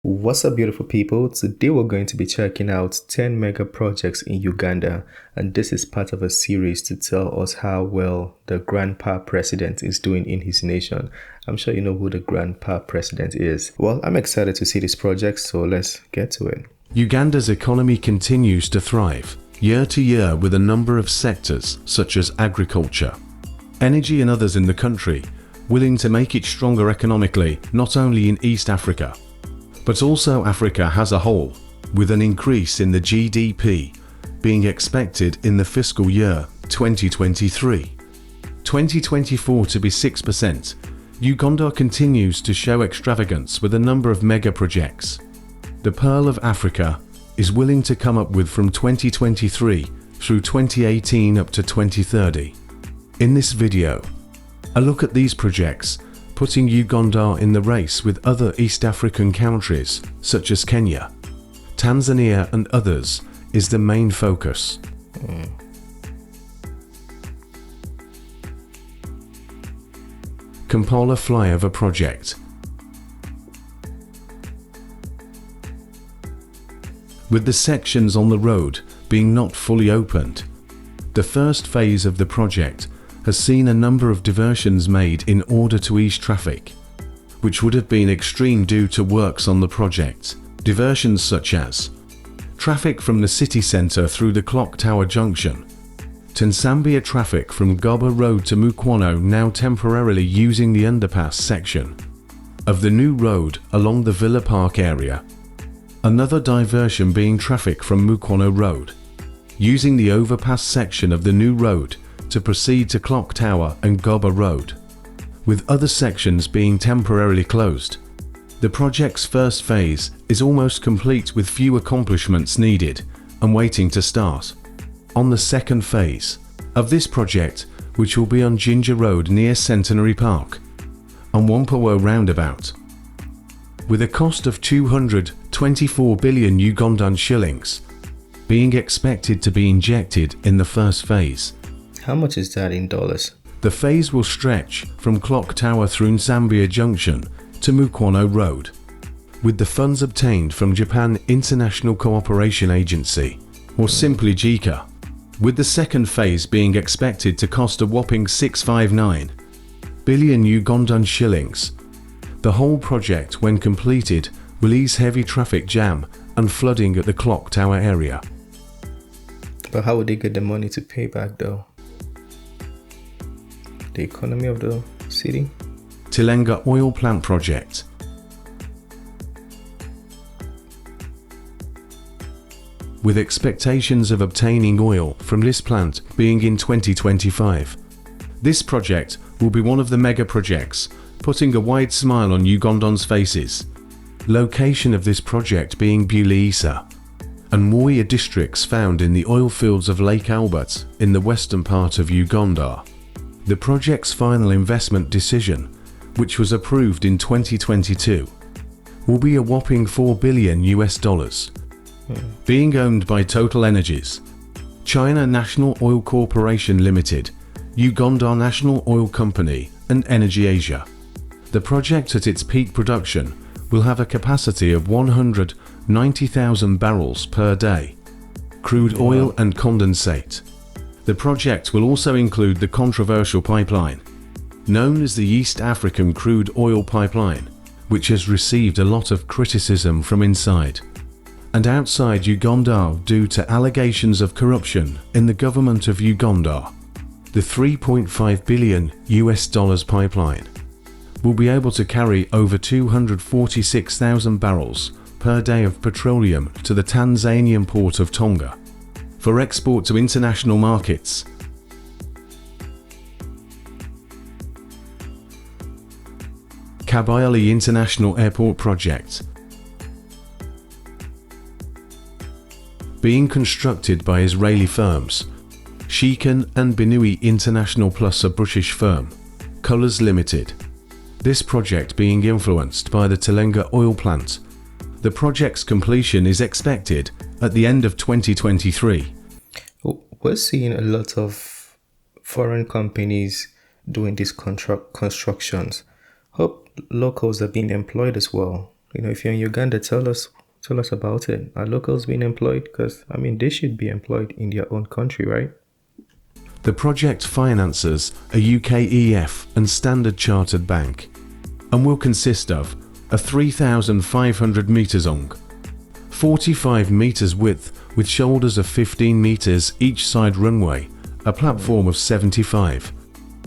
What's up, beautiful people? Today we're going to be checking out 10 mega projects in Uganda, and this is part of a series to tell us how well the grandpa president is doing in his nation. I'm sure you know who the grandpa president is. Well, I'm excited to see this project, so let's get to it. Uganda's economy continues to thrive year to year with a number of sectors such as agriculture, energy and others in the country, willing to make it stronger economically, not only in East Africa, but also Africa as a whole, with an increase in the GDP being expected in the fiscal year 2023. 2024 to be 6%. Uganda continues to show extravagance with a number of mega projects. The Pearl of Africa is willing to come up with from 2023 through 2018 up to 2030. In this video, a look at these projects, putting Uganda in the race with other East African countries such as Kenya, Tanzania and others is the main focus. Kampala flyover project. With the sections on the road being not fully opened, the first phase of the project has seen a number of diversions made in order to ease traffic, which would have been extreme due to works on the project. Diversions such as traffic from the city centre through the Clock Tower Junction, Tansambia traffic from Goba Road to Mukwano now temporarily using the underpass section of the new road along the Villa Park area. Another diversion being traffic from Mukwano Road, using the overpass section of the new road to proceed to Clock Tower and Goba Road, with other sections being temporarily closed. The project's first phase is almost complete with few accomplishments needed and waiting to start. On the second phase of this project, which will be on Ginger Road near Centenary Park, on Wampowo roundabout, with a cost of 224 billion Ugandan shillings, being expected to be injected in the first phase. How much is that in dollars? The phase will stretch from Clock Tower through Zambia Junction to Mukwano Road, with the funds obtained from Japan International Cooperation Agency, or simply JICA, with the second phase being expected to cost a whopping 659 billion Ugandan shillings. The whole project, when completed, will ease heavy traffic jam and flooding at the Clock Tower area. But how would they get the money to pay back though? The economy of the city? Tilenga oil plant project. With expectations of obtaining oil from this plant being in 2025. This project will be one of the mega projects, putting a wide smile on Ugandans' faces. Location of this project being Buliisa and Moya districts found in the oil fields of Lake Albert in the western part of Uganda. The project's final investment decision, which was approved in 2022, will be a whopping $4 billion, being owned by Total Energies, China National Oil Corporation Limited, Uganda National Oil Company and Energy Asia. The project at its peak production will have a capacity of 190,000 barrels per day, crude oil and condensate. The project will also include the controversial pipeline, known as the East African Crude Oil Pipeline, which has received a lot of criticism from inside and outside Uganda due to allegations of corruption in the government of Uganda. The $3.5 billion pipeline will be able to carry over 246,000 barrels per day of petroleum to the Tanzanian port of Tonga for export to international markets. Kabylie International Airport project, being constructed by Israeli firms Shekin and Binui International plus a British firm, Colours Limited. This project being influenced by the Tilenga oil plant. The project's completion is expected at the end of 2023. We're seeing a lot of foreign companies doing these constructions. Hope locals are being employed as well. If you're in Uganda, tell us about it. Are locals being employed? Because they should be employed in their own country, right? The project finances a UKEF and Standard Chartered Bank and will consist of a 3,500 metres long, 45 metres width with shoulders of 15 metres each side runway, a platform of 75,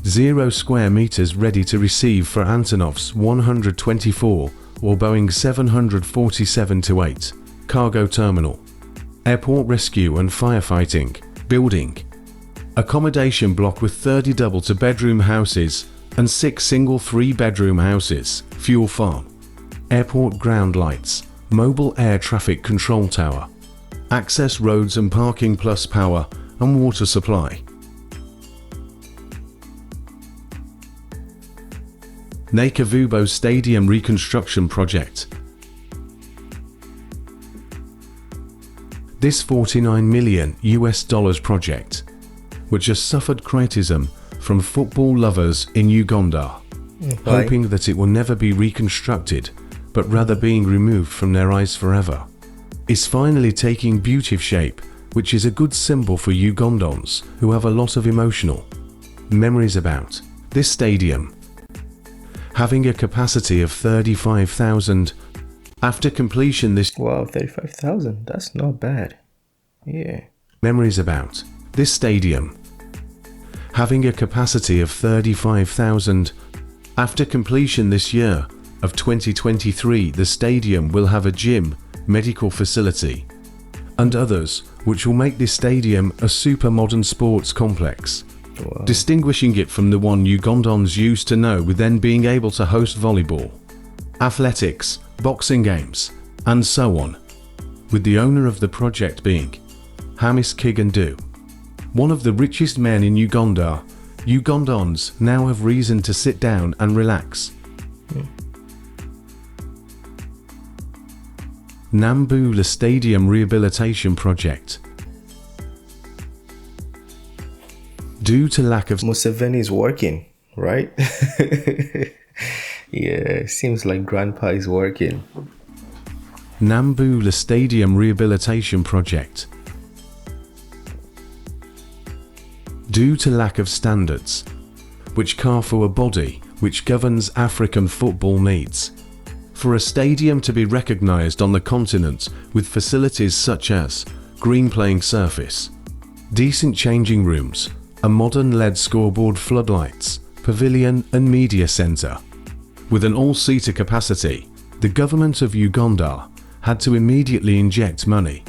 0 square metres ready to receive for Antonov's 124 or Boeing 747-8, cargo terminal, airport rescue and firefighting, building, accommodation block with 30 double-to-bedroom houses and 6 single 3-bedroom houses, fuel farm, airport ground lights, mobile air traffic control tower, access roads and parking plus power and water supply. Nyaxo Stadium reconstruction project. This $49 million project, which has suffered criticism from football lovers in Uganda, hoping that it will never be reconstructed, but rather being removed from their eyes forever, is finally taking beautiful shape, which is a good symbol for Ugandans who have a lot of emotional memories about this stadium. Having a capacity of 35,000, after completion this... Wow, 35,000, that's not bad. Yeah. Memories about this stadium. Having a capacity of 35,000, after completion this year of 2023, the stadium will have a gym, medical facility, and others, which will make this stadium a super modern sports complex. Wow. Distinguishing it from the one Ugandans used to know, with then being able to host volleyball, athletics, boxing games, and so on, with the owner of the project being Hamis Kigandu, one of the richest men in Uganda. Ugandans now have reason to sit down and relax. Namboole Stadium rehabilitation project. Due to lack of... Museveni is working, right? Yeah, seems like Grandpa is working. Namboole Stadium rehabilitation project. Due to lack of standards, which carve a body which governs African football needs, for a stadium to be recognised on the continent with facilities such as green playing surface, decent changing rooms, a modern LED scoreboard, floodlights, pavilion and media centre. With an all-seater capacity, the government of Uganda had to immediately inject money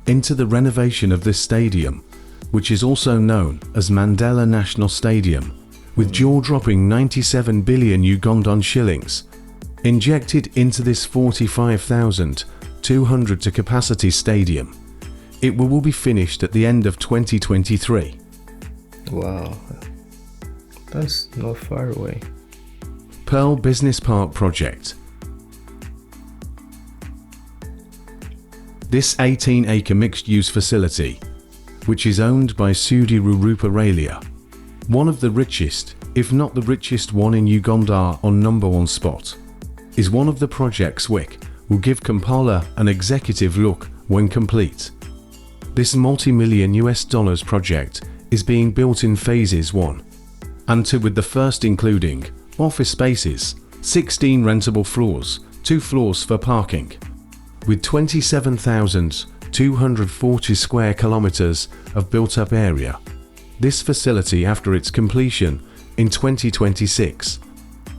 into the renovation of this stadium, which is also known as Mandela National Stadium, with jaw-dropping 97 billion Ugandan shillings injected into this 45,200 to capacity stadium. It will be finished at the end of 2023. Wow, that's not far away. Pearl Business Park project. This 18-acre mixed-use facility, which is owned by Sudi Rurupa Ralia, one of the richest, if not the richest one in Uganda on #1 spot, is one of the projects which will give Kampala an executive look when complete. This multi-million US project is being built in phases 1 and 2, with the first including office spaces, 16 rentable floors, 2 floors for parking, with 27,240 square kilometers of built-up area. This facility, after its completion in 2026,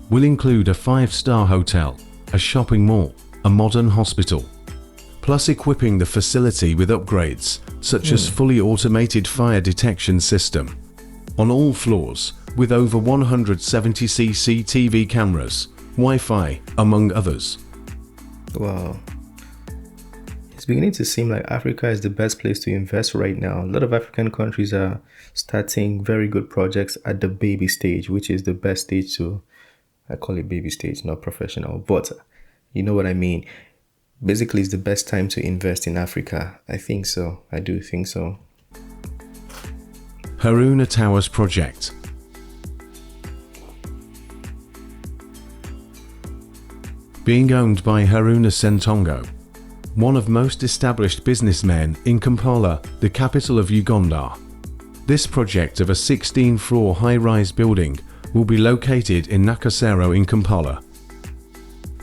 will include a 5-star hotel, a shopping mall, a modern hospital, plus equipping the facility with upgrades such as fully automated fire detection system on all floors, with over 170 CCTV cameras, Wi-Fi, among others. Wow. It's beginning to seem like Africa is the best place to invest right now. A lot of African countries are starting very good projects at the baby stage, which is the best stage to, I call it baby stage, not professional, but you know what I mean. Basically, it's the best time to invest in Africa. I think so. I do think so. Haruna Towers project. being owned by Haruna Towers, one of most established businessmen in Kampala, the capital of Uganda. This project of a 16-floor high-rise building will be located in Nyaxo in Kampala.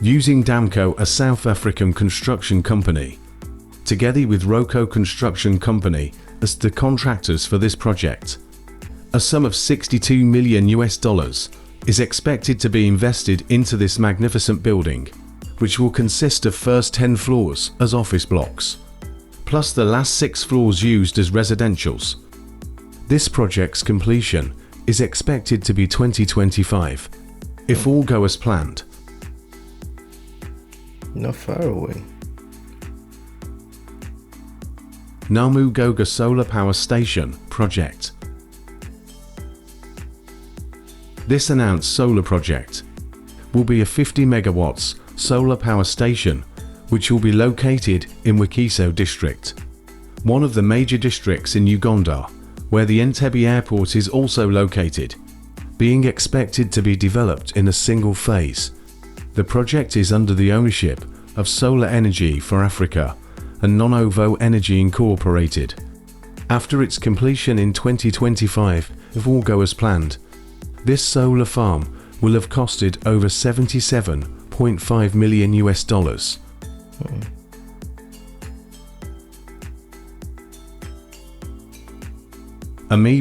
Using Damco, a South African construction company, together with Roco Construction Company as the contractors for this project. A sum of $62 million is expected to be invested into this magnificent building, which will consist of first 10 floors as office blocks, plus the last 6 floors used as residentials. This project's completion is expected to be 2025, if all go as planned. Not far away. Namugongo Solar Power Station project. This announced solar project will be a 50 megawatts solar power station which will be located in Nyaxo district, one of the major districts in Uganda, where the Entebbe airport is also located, being expected to be developed in a single phase. The project is under the ownership of Solar Energy for Africa and Nonovo Energy Incorporated. After its completion in 2025, if all go as planned, this solar farm will have costed over $77.5 million.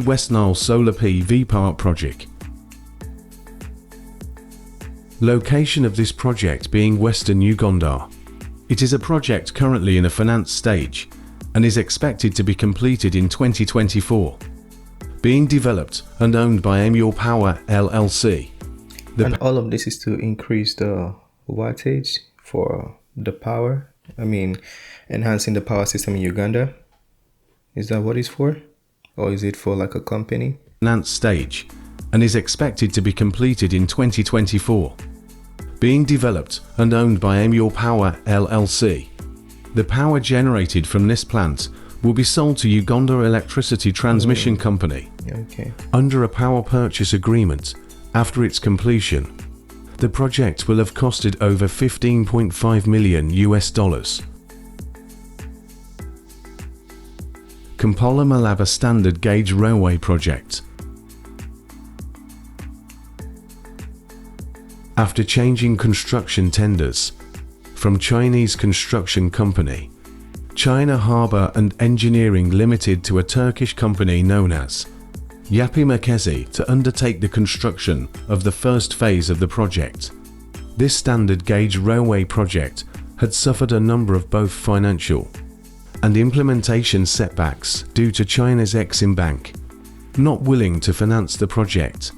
West Nile Solar PV Park Project. Location of this project being Western Uganda. It is a project currently in a finance stage and is expected to be completed in 2024. Being developed and owned by Amul Power LLC. And all of this is to increase the wattage for the power. Enhancing the power system in Uganda. Is that what it's for? Or is it for like a company? Finance stage and is expected to be completed in 2024. Being developed and owned by Amul Power LLC. The power generated from this plant will be sold to Uganda Electricity Transmission Company under a power purchase agreement. After its completion, the project will have costed over $15.5 million. Kampala-Malaba Standard Gauge Railway Project. After changing construction tenders from Chinese construction company, China Harbour and Engineering Limited to a Turkish company known as Yapı Merkezi to undertake the construction of the first phase of the project. This standard gauge railway project had suffered a number of both financial and implementation setbacks due to China's Exim Bank not willing to finance the project.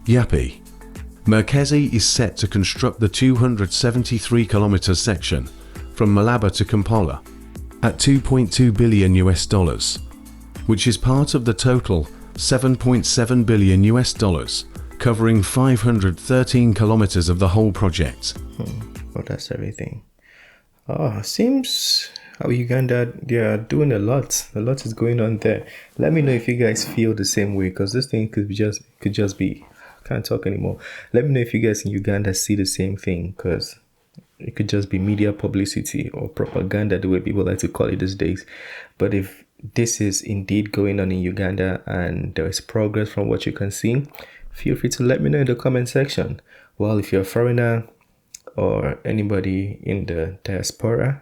Yapı Merkezi is set to construct the 273-kilometer section from Malaba to Kampala at $2.2 billion, which is part of the total $7.7 billion, covering 513 kilometers of the whole project. Well, that's everything. Seems how Uganda, they are doing a lot. A lot is going on there. Let me know if you guys feel the same way, because this thing could just be, can't talk anymore. Let me know if you guys in Uganda see the same thing, because it could just be media publicity or propaganda, the way people like to call it these days. But if this is indeed going on in Uganda and there is progress from what you can see, feel free to let me know in the comment section. Well, if you're a foreigner or anybody in the diaspora,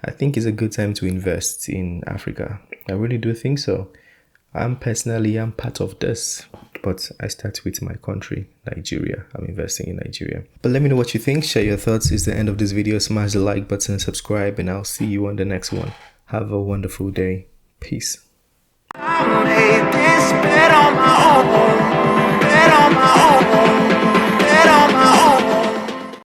I think it's a good time to invest in Africa. I really do think so. I'm part of this, but I start with my country, Nigeria. I'm investing in Nigeria. But let me know what you think. Share your thoughts. It's the end of this video. Smash the like button, subscribe, and I'll see you on the next one. Have a wonderful day. Peace.